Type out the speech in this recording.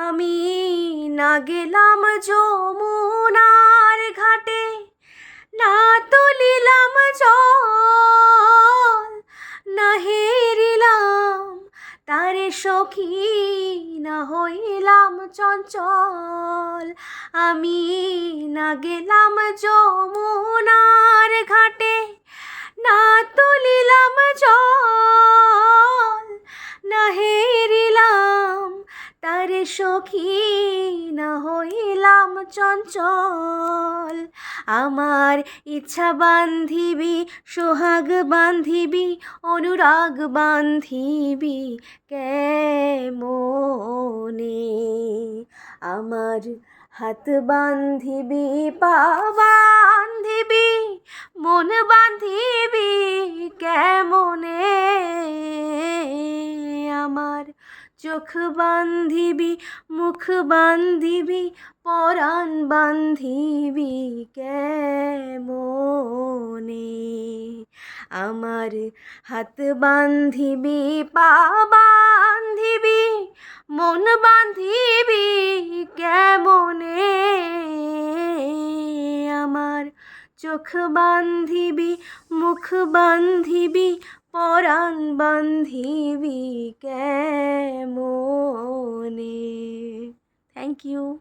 আমি না গেলাম যমুনার ঘাটে, না তুলিলাম জল, না হেরিলাম তারে সখী, না হইলাম চঞ্চল। আমি না গেলাম যমুনার ঘাটে, না তুলিলাম জল, না হেরিলাম তারে সখী, না হইলাম চঞ্চল। আমার ইচ্ছা বান্ধিবি, সোহাগ বান্ধিবি, অনুরাগ বান্ধিবি কেমনে। আমার হাত বান্ধিবি, পা বান্ধিবি, মন বান্ধিবি কেমনে। আমার চোখ বান্ধিবি, মুখ বান্ধিবি, পরাণ বান্ধিবি কেমনে। আমার হাত বান্ধিবি, পা বান্ধিবি, মন বান্ধিবি কেমনে। আমার চোখ বান্ধিবি, মুখ বান্ধিবি, পরাণ বান্ধিবি কেমনে। Thank you.